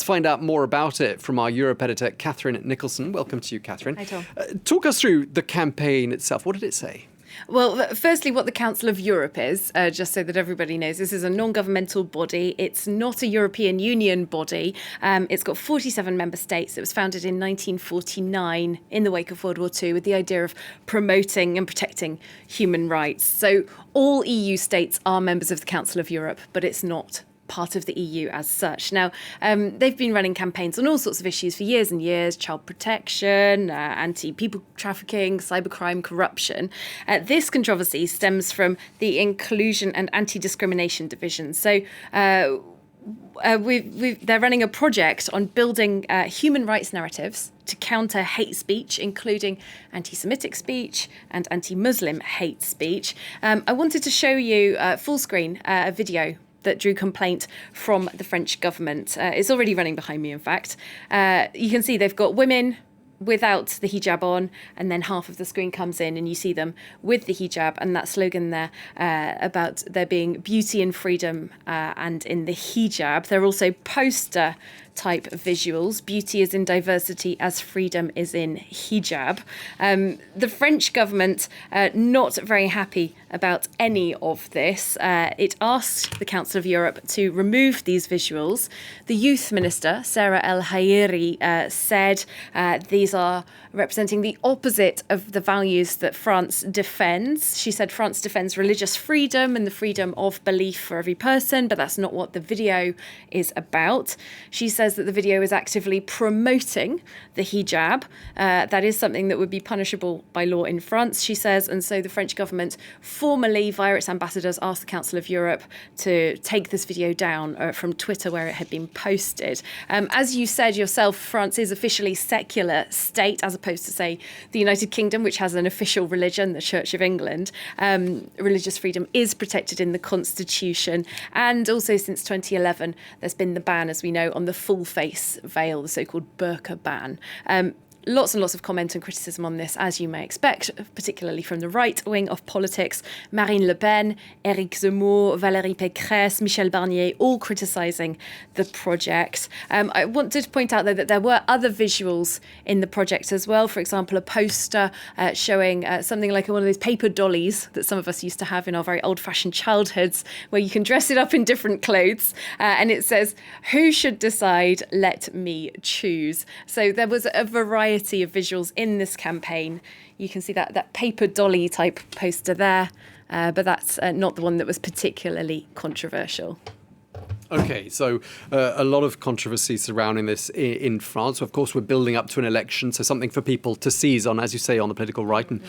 find out more about it from our Europe editor, Catherine Nicholson. Welcome to you, Catherine. Hi, Tom. Talk us through the campaign itself. What did it say? Well, firstly, what the Council of Europe is, just so that everybody knows, this is a non-governmental body. It's not a European Union body. It's got 47 member states. It was founded in 1949 in the wake of World War II with the idea of promoting and protecting human rights. So all EU states are members of the Council of Europe, but it's not part of the EU as such. Now, they've been running campaigns on all sorts of issues for years and years: child protection, anti-people trafficking, cybercrime, corruption. This controversy stems from the inclusion and anti-discrimination division. So they're running a project on building human rights narratives to counter hate speech, including anti-Semitic speech and anti-Muslim hate speech. I wanted to show you full screen a video that drew complaint from the French government. It's already running behind me, in fact. You can see they've got women without the hijab on, and then half of the screen comes in and you see them with the hijab, and that slogan there about there being beauty and freedom and in the hijab. There are also poster type visuals. Beauty is in diversity as freedom is in hijab. The French government not very happy about any of this. It asked the Council of Europe to remove these visuals. The youth minister, Sarah El Haïry, said these are representing the opposite of the values that France defends. She said France defends religious freedom and the freedom of belief for every person, but that's not what the video is about. She says that the video is actively promoting the hijab. That is something that would be punishable by law in France, she says, and so the French government formally, via its ambassadors, asked the Council of Europe to take this video down from Twitter where it had been posted. As you said yourself, France is officially secular state, as opposed to, say, the United Kingdom, which has an official religion, the Church of England. Religious freedom is protected in the Constitution. And also since 2011, there's been the ban, as we know, on the full face veil, the so-called burqa ban. Lots and lots of comment and criticism on this, as you may expect, particularly from the right wing of politics. Marine Le Pen, Éric Zemmour, Valérie Pécresse, Michel Barnier, all criticising the project. I wanted to point out, though, that there were other visuals in the project as well. For example, a poster showing something like one of those paper dollies that some of us used to have in our very old-fashioned childhoods, where you can dress it up in different clothes. And it says, "Who should decide? Let me choose." So there was a variety of visuals in this campaign. You can see that paper dolly type poster there, but that's not the one that was particularly controversial. OK, so a lot of controversy surrounding this in France. Of course, we're building up to an election, so something for people to seize on, as you say, on the political right. And,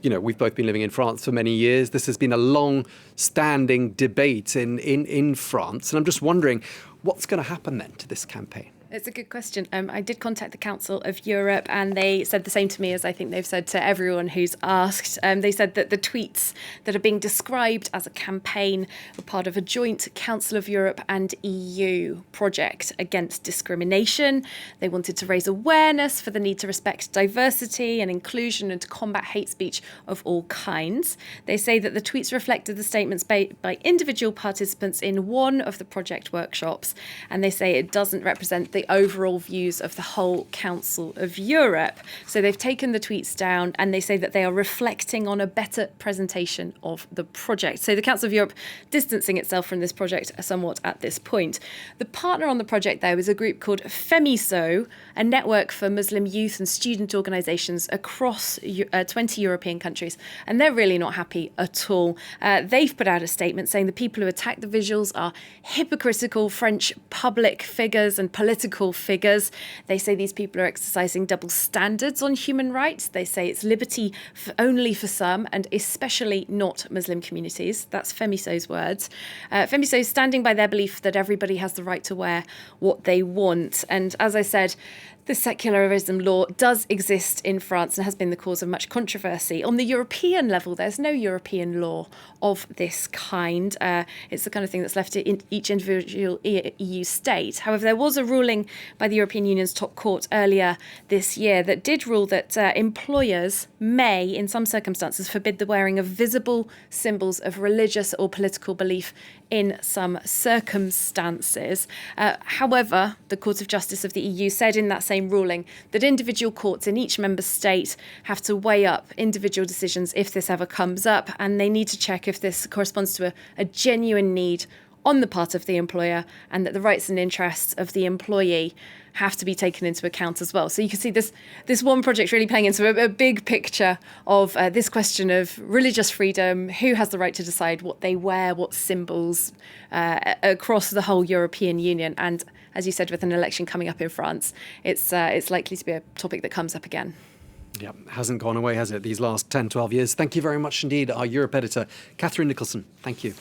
you know, we've both been living in France for many years. This has been a long-standing debate in France. And I'm just wondering, what's going to happen then to this campaign? It's a good question. I did contact the Council of Europe, and they said the same to me as I think they've said to everyone who's asked. They said that the tweets that are being described as a campaign were part of a joint Council of Europe and EU project against discrimination. They wanted to raise awareness for the need to respect diversity and inclusion and to combat hate speech of all kinds. They say that the tweets reflected the statements by individual participants in one of the project workshops, and they say it doesn't represent the overall views of the whole Council of Europe. So they've taken the tweets down, and they say that they are reflecting on a better presentation of the project. So the Council of Europe distancing itself from this project somewhat at this point. The partner on the project, though, is a group called FEMISO, a network for Muslim youth and student organisations across 20 European countries. And they're really not happy at all. They've put out a statement saying the people who attack the visuals are hypocritical French public figures and political figures. They say these people are exercising double standards on human rights. They say it's liberty only for some, and especially not Muslim communities. That's FEMISO's words. FEMISO is standing by their belief that everybody has the right to wear what they want. And as I said, the secularism law does exist in France and has been the cause of much controversy. On the European level, there's no European law of this kind. It's the kind of thing that's left in each individual EU state. However, there was a ruling by the European Union's top court earlier this year that did rule that employers may, in some circumstances, forbid the wearing of visible symbols of religious or political belief in some circumstances. However, the Court of Justice of the EU said in that same ruling that individual courts in each member state have to weigh up individual decisions if this ever comes up, and they need to check if this corresponds to a genuine need on the part of the employer, and that the rights and interests of the employee have to be taken into account as well. So you can see this one project really playing into a big picture of this question of religious freedom, who has the right to decide what they wear, what symbols, across the whole European Union. And as you said, with an election coming up in France, it's likely to be a topic that comes up again. Yeah, hasn't gone away, has it, these last 10, 12 years? Thank you very much indeed, our Europe editor, Catherine Nicholson. Thank you.